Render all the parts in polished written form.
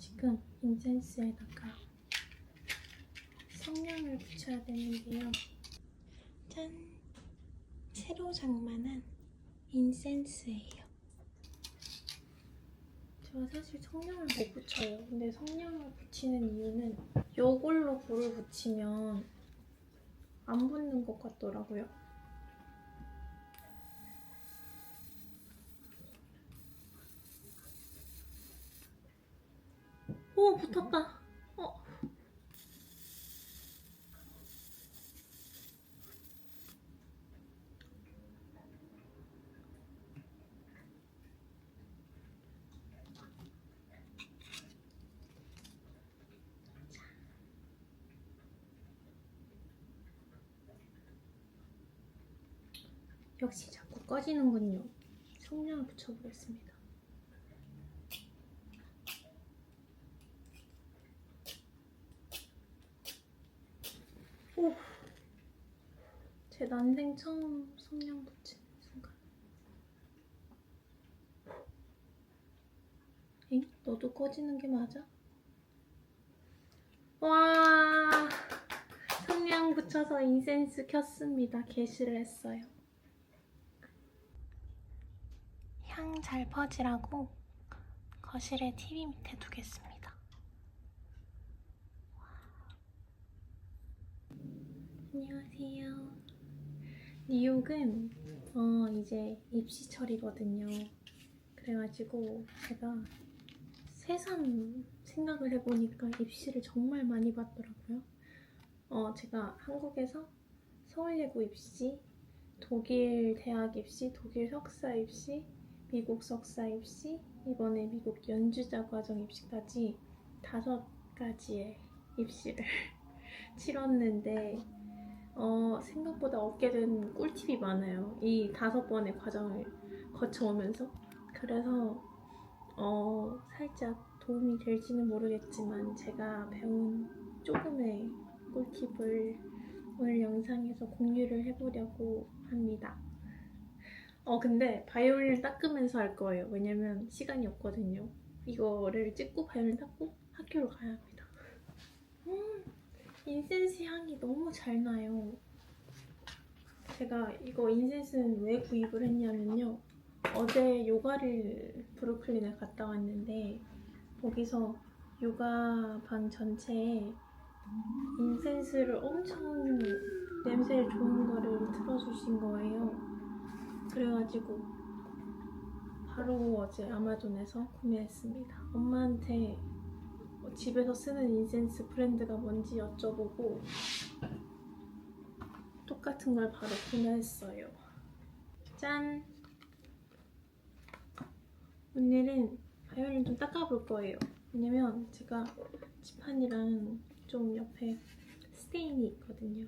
지금 인센스에다가 성냥을 붙여야 되는데요. 짠! 새로 장만한 인센스예요. 제가 사실 성냥을 못 붙여요. 근데 성냥을 붙이는 이유는 이걸로 불을 붙이면 안 붙는 것 같더라고요. 오, 붙었다. 역시 자꾸 꺼지는군요. 성냥을 붙여보겠습니다. 오! 제 난생 처음 성냥 붙이는 순간. 엥? 너도 꺼지는 게 맞아? 와! 성냥 붙여서 인센스 켰습니다. 게시를 했어요. 향 잘 퍼지라고 거실에 TV 밑에 두겠습니다. 안녕하세요. 뉴욕은 이제 입시철이거든요. 그래가지고 제가 새삼 생각을 해보니까 입시를 정말 많이 봤더라고요. 제가 한국에서 서울예고 입시, 독일 대학 입시, 독일 석사 입시, 미국 석사 입시, 이번에 미국 연주자 과정 입시까지 5가지의 입시를 치렀는데 생각보다 얻게 된 꿀팁이 많아요. 이 5번의 과정을 거쳐오면서. 그래서 살짝 도움이 될지는 모르겠지만 제가 배운 조금의 꿀팁을 오늘 영상에서 공유를 해보려고 합니다. 근데 바이올린을 닦으면서 할 거예요. 왜냐면 시간이 없거든요. 이거를 찍고 바이올린 닦고 학교로 가야 합니다. 인센스 향이 너무 잘 나요. 제가 이거 인센스는 왜 구입을 했냐면요. 어제 요가를 브루클린에 갔다 왔는데 거기서 요가방 전체에 인센스를 엄청 냄새 좋은 거를 틀어주신 거예요. 그래가지고 바로 어제 아마존에서 구매했습니다. 엄마한테 집에서 쓰는 인센스 브랜드가 뭔지 여쭤보고 똑같은 걸 바로 구매했어요. 짠! 오늘은 바이올린 좀 닦아볼 거예요. 왜냐면 제가 지판이랑 좀 옆에 스테인이 있거든요.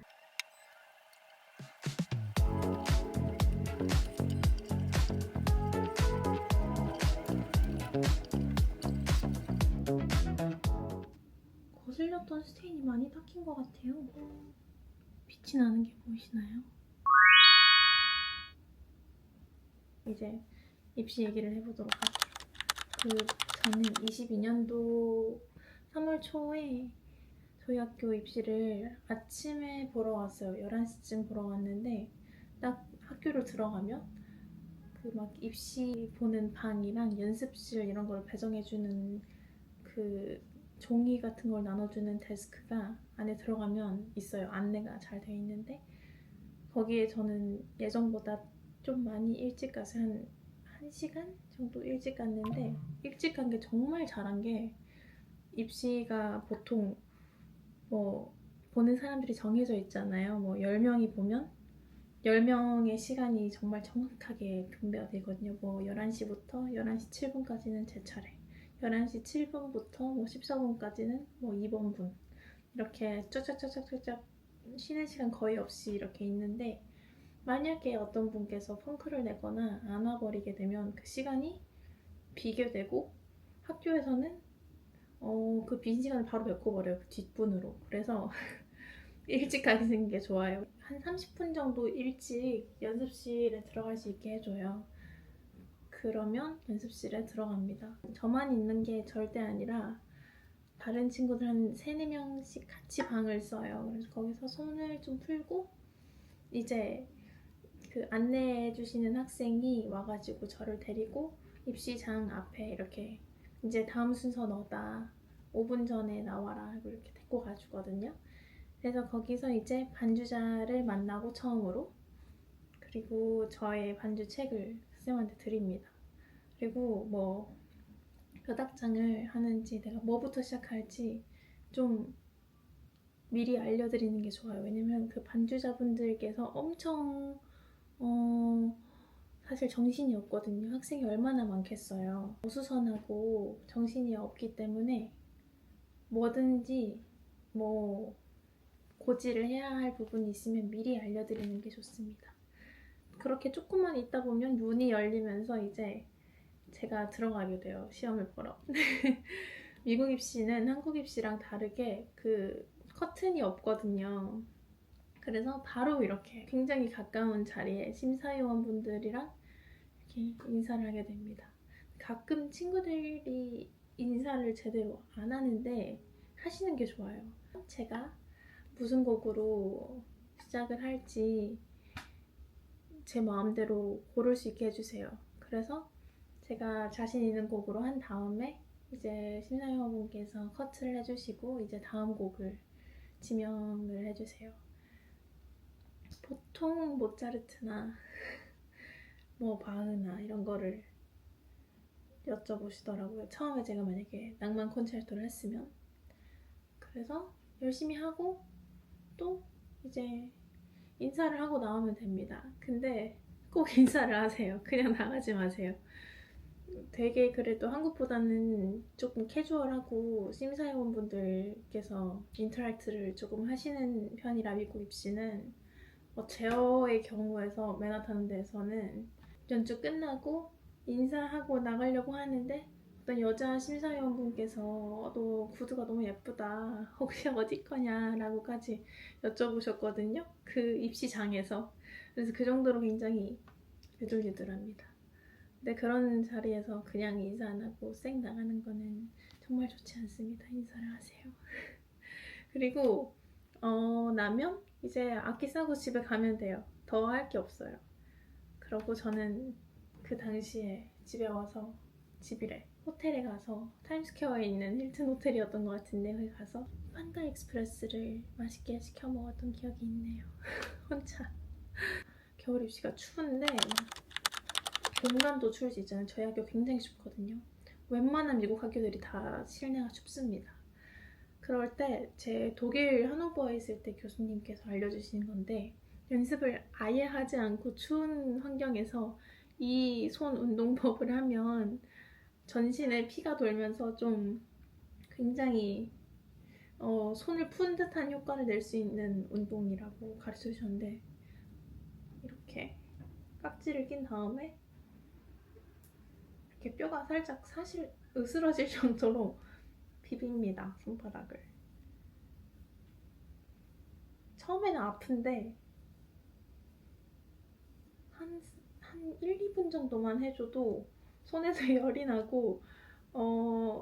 거슬렸던 스테인이 많이 닦인 것 같아요. 빛이 나는 게 보이시나요? 이제 입시 얘기를 해보도록 할게요. 저는 22년도 3월 초에 저희 학교 입시를 아침에 보러 왔어요. 11시쯤 보러 왔는데 딱 학교로 들어가면 그 막 입시 보는 방이랑 연습실 이런 걸 배정해주는 그 종이 같은 걸 나눠주는 데스크가 안에 들어가면 있어요. 안내가 잘 돼 있는데 거기에 저는 예정보다 좀 많이 일찍 가서 한 1시간 정도 일찍 갔는데 일찍 간 게 정말 잘한 게 입시가 보통 뭐 보는 사람들이 정해져 있잖아요. 뭐 10명이 보면 10명의 시간이 정말 정확하게 분배가 되거든요. 뭐 11시부터 11시 7분까지는 제 차례, 11시 7분부터 뭐 14분까지는 뭐 2번 분, 이렇게 쫙쫙쫙쫙쫙 쉬는 시간 거의 없이 이렇게 있는데 만약에 어떤 분께서 펑크를 내거나 안 와버리게 되면 그 시간이 비교되고 학교에서는 그 빈 시간을 바로 메꿔버려요. 그 뒷분으로. 그래서 일찍 가시는 게 좋아요. 한 30분 정도 일찍 연습실에 들어갈 수 있게 해줘요. 그러면 연습실에 들어갑니다. 저만 있는 게 절대 아니라 다른 친구들 한 3-4명씩 같이 방을 써요. 그래서 거기서 손을 좀 풀고 이제 그 안내해 주시는 학생이 와가지고 저를 데리고 입시장 앞에 이렇게 이제 다음 순서 너다 5분 전에 나와라 하고 이렇게 데리고 가주거든요. 그래서 거기서 이제 반주자를 만나고 처음으로 그리고 저의 반주 책을 학생한테 드립니다. 그리고 뭐 몇 악장을 하는지 내가 뭐부터 시작할지 좀 미리 알려드리는 게 좋아요. 왜냐면 그 반주자분들께서 엄청 사실 정신이 없거든요. 학생이 얼마나 많겠어요. 어수선하고 정신이 없기 때문에 뭐든지 뭐 고지를 해야 할 부분이 있으면 미리 알려드리는 게 좋습니다. 그렇게 조금만 있다 보면 문이 열리면서 이제 제가 들어가게 돼요. 시험을 보러. 미국 입시는 한국 입시랑 다르게 그 커튼이 없거든요. 그래서 바로 이렇게 굉장히 가까운 자리에 심사위원분들이랑 이렇게 인사를 하게 됩니다. 가끔 친구들이 인사를 제대로 안 하는데 하시는 게 좋아요. 제가 무슨 곡으로 시작을 할지 제 마음대로 고를 수 있게 해주세요. 그래서 제가 자신 있는 곡으로 한 다음에 이제 심사위원분께서 커트를 해주시고 이제 다음 곡을 지명을 해주세요. 보통 모차르트나 뭐 바흐나 이런 거를 여쭤보시더라고요. 처음에 제가 만약에 낭만 콘체르토를 했으면. 그래서 열심히 하고 또 이제 인사를 하고 나오면 됩니다. 근데 꼭 인사를 하세요. 그냥 나가지 마세요. 되게 그래도 한국보다는 조금 캐주얼하고 심사위원분들께서 인터랙트를 조금 하시는 편이라 미국 입시는 제어의 경우에서 맨하탄 데서는 연주 끝나고 인사하고 나가려고 하는데 어떤 여자 심사위원분께서 너 구두가 너무 예쁘다 혹시 어디 거냐 라고까지 여쭤보셨거든요. 그 입시장에서. 그래서 그 정도로 굉장히 유들유들합니다. 근데 그런 자리에서 그냥 인사 안 하고 쌩 나가는 거는 정말 좋지 않습니다. 인사를 하세요. 그리고 나면 이제 악기 싸고 집에 가면 돼요. 더 할 게 없어요. 그러고 저는 그 당시에 집에 와서 집이래 호텔에 가서 타임스퀘어에 있는 힐튼 호텔이었던 것 같은데 거기 가서 판다 익스프레스를 맛있게 시켜 먹었던 기억이 있네요. 혼자. 겨울 입시가 추운데 본관도 추울 수 있잖아요. 저희 학교 굉장히 춥거든요. 웬만한 미국 학교들이 다 실내가 춥습니다. 그럴 때 제 독일 하노버에 있을 때 교수님께서 알려주신 건데 연습을 아예 하지 않고 추운 환경에서 이 손 운동법을 하면 전신에 피가 돌면서 좀 굉장히 손을 푼 듯한 효과를 낼 수 있는 운동이라고 가르쳐 주셨는데 이렇게 깍지를 낀 다음에 이렇게 뼈가 살짝 사실 으스러질 정도로 비빕니다. 손바닥을. 처음에는 아픈데 한 1, 2분 정도만 해줘도 손에서 열이 나고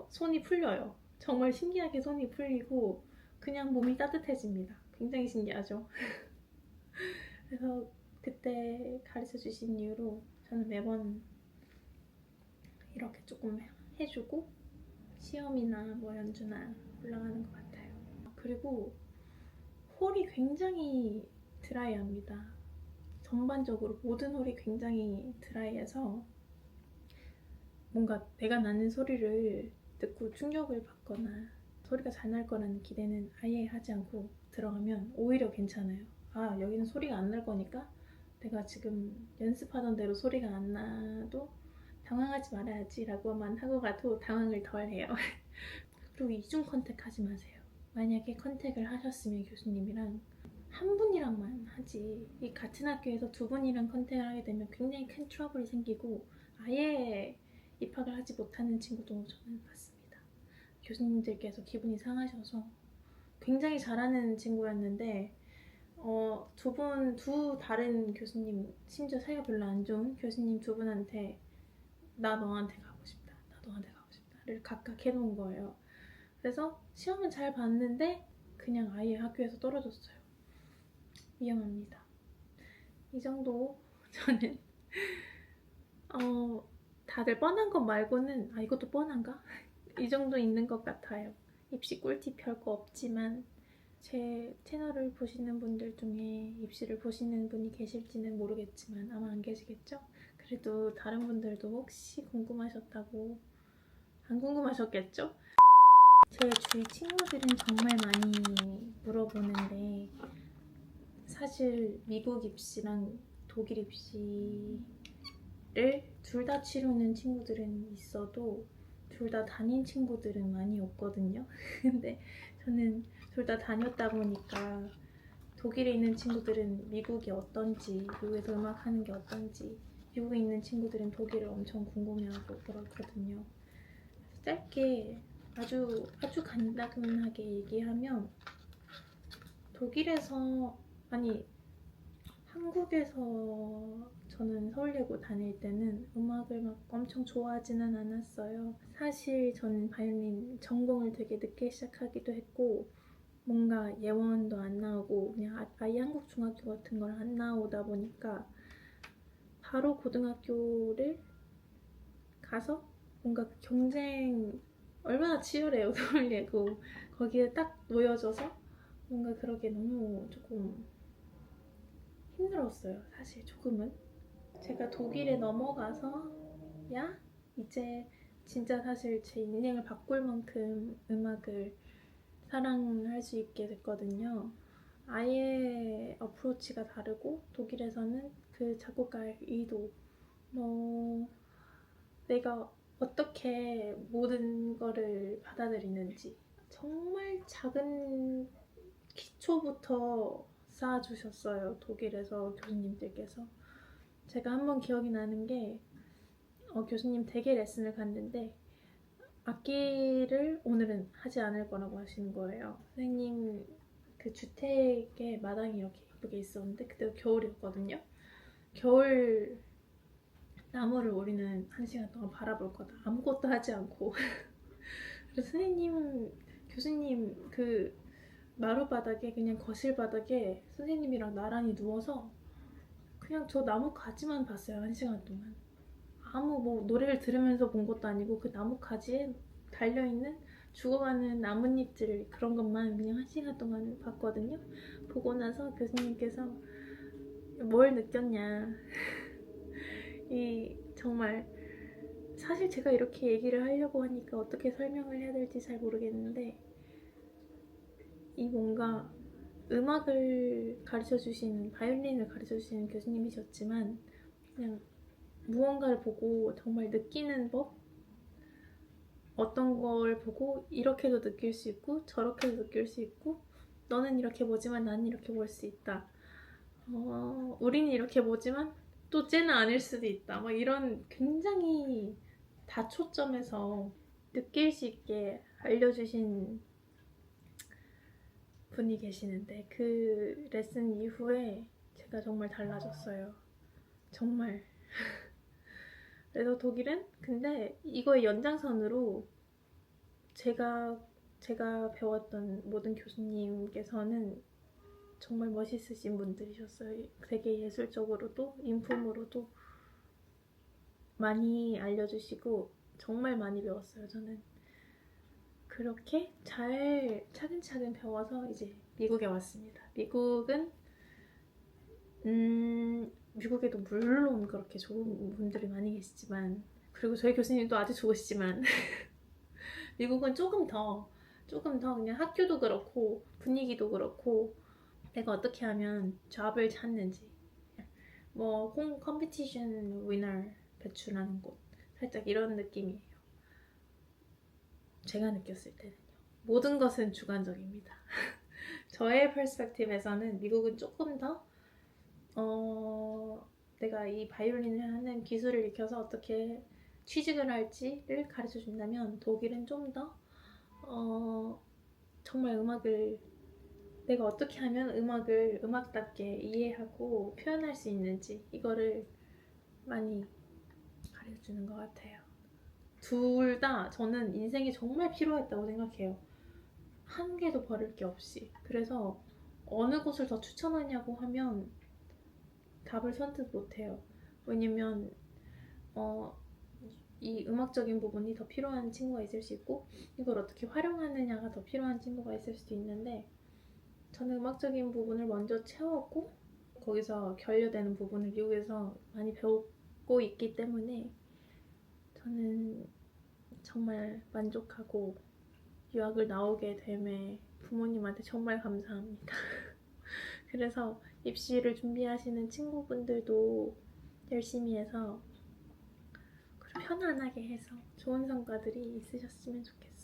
손이 풀려요. 정말 신기하게 손이 풀리고 그냥 몸이 따뜻해집니다. 굉장히 신기하죠? 그래서 그때 가르쳐 주신 이후로 저는 매번 이렇게 조금 해주고 시험이나 뭐 연주나 올라가는 것 같아요. 그리고 홀이 굉장히 드라이합니다. 전반적으로 모든 홀이 굉장히 드라이해서 뭔가 내가 나는 소리를 듣고 충격을 받거나 소리가 잘 날 거라는 기대는 아예 하지 않고 들어가면 오히려 괜찮아요. 아, 여기는 소리가 안 날 거니까 내가 지금 연습하던 대로 소리가 안 나도 당황하지 말아야지 라고만 하고 가도 당황을 덜 해요. 그리고 이중 컨택 하지 마세요. 만약에 컨택을 하셨으면 교수님이랑 한 분이랑만 하지 이 같은 학교에서 두 분이랑 컨택을 하게 되면 굉장히 큰 트러블이 생기고 아예 입학을 하지 못하는 친구도 저는 봤습니다. 교수님들께서 기분이 상하셔서 굉장히 잘하는 친구였는데 두 다른 교수님, 심지어 사이가 별로 안 좋은 교수님 두 분한테 나 너한테 가고 싶다, 나 너한테 가고 싶다를 각각 해놓은 거예요. 그래서 시험은 잘 봤는데 그냥 아예 학교에서 떨어졌어요. 위험합니다. 이 정도 저는 다들 뻔한 것 말고는 이것도 뻔한가? 이 정도 있는 것 같아요. 입시 꿀팁 별거 없지만 제 채널을 보시는 분들 중에 입시를 보시는 분이 계실지는 모르겠지만 아마 안 계시겠죠? 그래도 다른 분들도 혹시 궁금하셨다고 안 궁금하셨겠죠? 제 주위 친구들은 정말 많이 물어보는데 사실 미국 입시랑 독일 입시를 둘 다 치르는 친구들은 있어도 둘 다 다닌 친구들은 많이 없거든요. 근데 저는 둘 다 다녔다 보니까 독일에 있는 친구들은 미국이 어떤지, 미국에서 음악하는 게 어떤지, 미국에 있는 친구들은 독일을 엄청 궁금해하고 그렇거든요. 그래서 짧게 아주 간단하게 얘기하면 독일에서 한국에서 저는 서울예고 다닐 때는 음악을 막 엄청 좋아하지는 않았어요. 사실 저는 바이올린 전공을 되게 늦게 시작하기도 했고 뭔가 예원도 안 나오고 그냥 아예 한국 중학교 같은 걸 안 나오다 보니까 바로 고등학교를 가서 뭔가 그 경쟁 얼마나 치열해요. 서울예고 거기에 딱 놓여져서 뭔가 그러게 너무 조금 힘들었어요. 사실 조금은. 제가 독일에 넘어가서 이제 진짜 사실 제 인생을 바꿀 만큼 음악을 사랑할 수 있게 됐거든요. 아예 어프로치가 다르고 독일에서는 그 작곡가의 의도 내가 어떻게 모든 거를 받아들이는지 정말 작은 기초부터 쌓아주셨어요. 독일에서 교수님들께서. 제가 한번 기억이 나는 게 교수님 대게 레슨을 갔는데 악기를 오늘은 하지 않을 거라고 하시는 거예요. 선생님 그 주택에 마당이 이렇게 예쁘게 있었는데 그때가 겨울이었거든요. 겨울 나무를 우리는 1시간 동안 바라볼 거다. 아무것도 하지 않고. 그래서 교수님 그 마룻바닥에 그냥 거실 바닥에 선생님이랑 나란히 누워서 그냥 저 나무 가지만 봤어요. 1시간 동안. 아무 노래를 들으면서 본 것도 아니고 그 나무 가지에 달려있는 죽어가는 나뭇잎들 그런 것만 그냥 1시간 동안 봤거든요. 보고 나서 교수님께서 뭘 느꼈냐. 정말 사실 제가 이렇게 얘기를 하려고 하니까 어떻게 설명을 해야 될지 잘 모르겠는데 뭔가 음악을 가르쳐주시는 바이올린을 가르쳐주시는 교수님이셨지만 그냥 무언가를 보고 정말 느끼는 법? 어떤 걸 보고 이렇게도 느낄 수 있고 저렇게도 느낄 수 있고 너는 이렇게 보지만 나는 이렇게 볼 수 있다. 우리는 이렇게 보지만 또 쟤는 아닐 수도 있다. 이런 굉장히 다초점에서 느낄 수 있게 알려주신 분이 계시는데 그 레슨 이후에 제가 정말 달라졌어요. 정말. 그래서 독일은 근데 이거의 연장선으로 제가 배웠던 모든 교수님께서는 정말 멋있으신 분들이셨어요. 되게 예술적으로도 인품으로도 많이 알려주시고 정말 많이 배웠어요. 저는 그렇게 잘 차근차근 배워서 이제 미국에 왔습니다. 미국에도 물론 그렇게 좋은 분들이 많이 계시지만 그리고 저희 교수님도 아주 좋으시지만 미국은 조금 더 그냥 학교도 그렇고 분위기도 그렇고 내가 어떻게 하면 잡을 찾는지 컴피티션 위너 배출하는 곳 살짝 이런 느낌이에요. 제가 느꼈을 때는요. 모든 것은 주관적입니다. 저의 퍼스펙티브에서는 미국은 조금 더 내가 이 바이올린을 하는 기술을 익혀서 어떻게 취직을 할지를 가르쳐 준다면 독일은 좀 더 정말 내가 어떻게 하면 음악을 음악답게 이해하고 표현할 수 있는지 이거를 많이 가르쳐 주는 것 같아요. 둘 다 저는 인생에 정말 필요했다고 생각해요. 한 개도 버릴 게 없이. 그래서 어느 곳을 더 추천하냐고 하면 답을 선뜻 못해요. 왜냐면 이 음악적인 부분이 더 필요한 친구가 있을 수 있고 이걸 어떻게 활용하느냐가 더 필요한 친구가 있을 수도 있는데 저는 음악적인 부분을 먼저 채웠고 거기서 결여되는 부분을 미국에서 많이 배우고 있기 때문에 저는 정말 만족하고 유학을 나오게 됨에 부모님한테 정말 감사합니다. 그래서 입시를 준비하시는 친구분들도 열심히 해서 편안하게 해서 좋은 성과들이 있으셨으면 좋겠어요.